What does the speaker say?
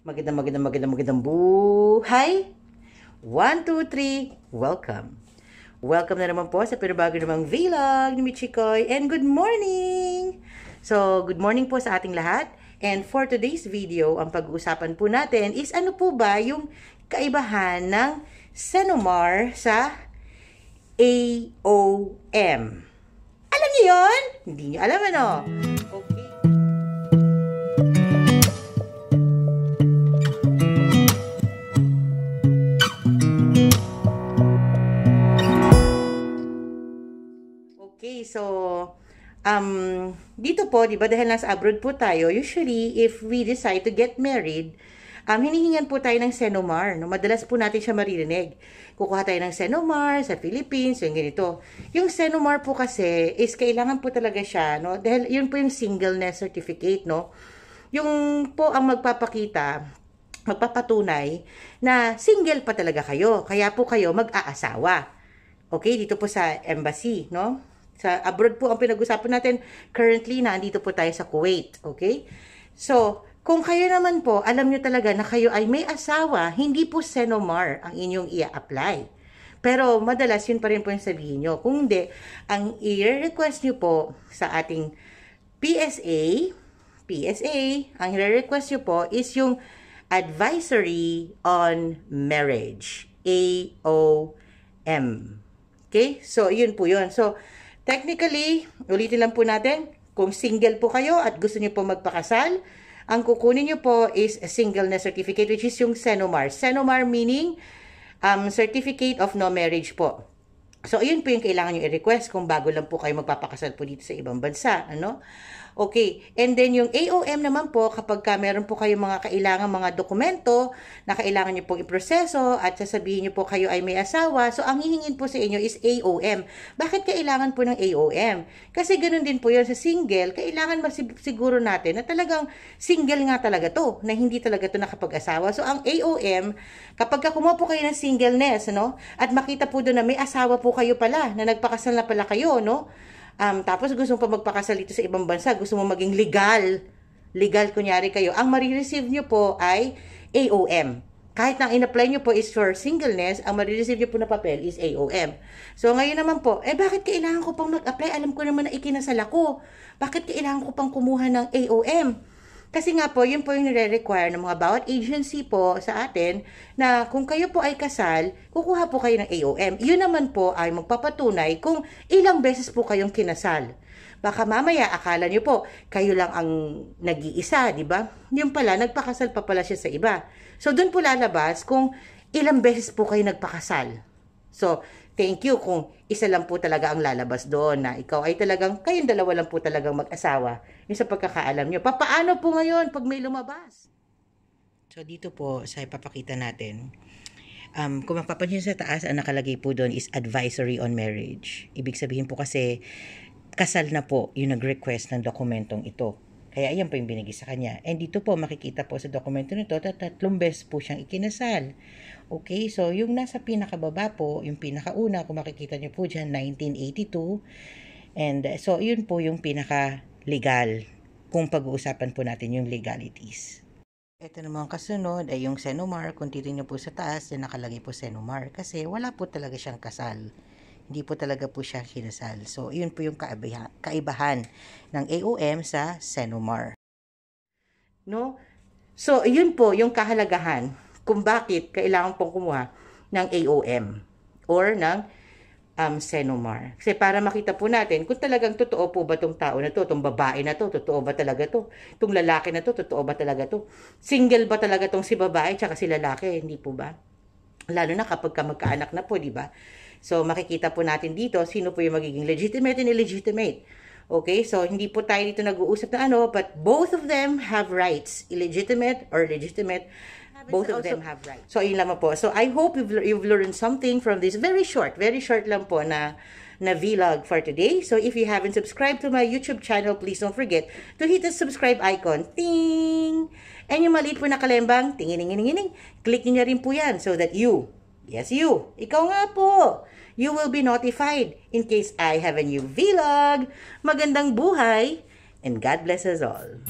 Magandang buhay. 1, 2, 3, welcome. Welcome na naman po sa pinabago namang vlog ni Michikoy. And good morning! So, good morning po sa ating lahat. And for today's video, ang pag-uusapan po natin is ano po ba yung kaibahan ng Cenomar sa AOM. Alam niyo yun? Hindi niyo alam ano? Okay. Okay, so, dito po, di ba, dahil nasa abroad po tayo, usually, if we decide to get married, hinihingan po tayo ng Cenomar, no? Madalas po natin siya maririnig. Kukuha tayo ng Cenomar sa Philippines, yung ganito. Yung Cenomar po kasi, is kailangan po talaga siya, no? Dahil yun po yung singleness certificate, no? Yung po ang magpapatunay na single pa talaga kayo. Kaya po kayo mag-aasawa. Okay, dito po sa embassy, no? Sa abroad po ang pinag-usapan natin. Currently, nandito po tayo sa Kuwait. Okay? So, kung kayo naman po, alam nyo talaga na kayo ay may asawa, hindi po Cenomar ang inyong i-apply. Pero, madalas yun pa rin po yung sabihin nyo. Kung hindi, ang i-request nyo po sa ating PSA, ang i-request nyo po is yung Advisory on Marriage. AOM. Okay? So, yun po yun. So, technically, ulitin lang po natin, kung single po kayo at gusto niyo po magpakasal, ang kukunin niyo po is a singleness certificate, which is yung Cenomar. Cenomar meaning Certificate of No Marriage po. So, ayun po yung kailangan nyo i-request kung bago lang po kayo magpapakasal po dito sa ibang bansa. Ano? Okay. And then, yung AOM naman po, kapag meron po kayong mga kailangan mga dokumento na kailangan nyo pong iproseso at sasabihin nyo po kayo ay may asawa, so ang hihingin po sa inyo is AOM. Bakit kailangan po ng AOM? Kasi ganun din po yun sa single, kailangan siguro natin na talagang single nga talaga to, na hindi talaga to nakapag-asawa. So, ang AOM, kapag kumuha po kayo ng singleness, no, at makita po doon na may asawa po kayo pala, na nagpakasal na pala kayo, no, tapos gusto mo pa magpakasal dito sa ibang bansa, gusto mo maging legal kunyari kayo, ang marireceive nyo po ay AOM. Kahit na in-apply nyo po is for singleness, ang marireceive nyo po na papel is AOM. So ngayon naman po, bakit kailangan ko pang mag-apply? Alam ko naman na ikinasal ako. Bakit kailangan ko pang kumuha ng AOM? Kasi nga po, yun po yung nire-require ng mga bawat agency po sa atin na kung kayo po ay kasal, kukuha po kayo ng AOM. Yun naman po ay magpapatunay kung ilang beses po kayong kinasal. Baka mamaya akala nyo po, kayo lang ang nag-iisa, di ba? Yung pala, nagpakasal pa pala siya sa iba. So, doon po lalabas kung ilang beses po kayo nagpakasal. So, thank you kung isa lang po talaga ang lalabas doon na ikaw ay talagang, kayong dalawa lang po talagang mag-asawa. Yung sa pagkakaalam nyo. Paano po ngayon pag may lumabas? So, dito po sa ipapakita natin, kung mapapansin sa taas, ang nakalagay po doon is Advisory on Marriage. Ibig sabihin po kasi, kasal na po yung nag-request ng dokumentong ito. Kaya ayan po yung binigay sa kanya. And dito po makikita po sa dokumento nito, 3 beses po siyang ikinasal. Okay, so yung nasa pinakababa po, yung pinakauna, kung makikita nyo po dyan, 1982. And so yun po yung pinaka-legal kung pag-uusapan po natin yung legalities. Ito naman kasunod ay yung Cenomar. Kung titignan nyo po sa taas, na nakalagay po Cenomar. Kasi wala po talaga siyang kasal. Hindi po talaga po siya kinasal. So, yun po yung kaibahan ng AOM sa Cenomar. No? So, yun po yung kahalagahan kung bakit kailangan pong kumuha ng AOM or ng Cenomar. Kasi para makita po natin kung talagang totoo po ba itong tao na to, itong babae na to, totoo ba talaga to, itong lalaki na to, totoo ba talaga to, single ba talaga itong si babae tsaka si lalaki, hindi po ba? Lalo na kapag magkaanak na po, di ba? So, makikita po natin dito sino po yung magiging legitimate and illegitimate. Okay? So, hindi po tayo dito nag-uusap na but both of them have rights. Illegitimate or legitimate, both of them have rights. So, ayun lamang po. So, I hope you've learned something from this very short lang po na vlog for today. So, if you haven't subscribed to my YouTube channel, please don't forget to hit the subscribe icon. Ting! And yung maliit po na kalembang, tingin-ing-ing-ing, click niyo rin po yan so that you, yes you, ikaw nga po, you will be notified in case I have a new vlog. Magandang buhay and God bless us all.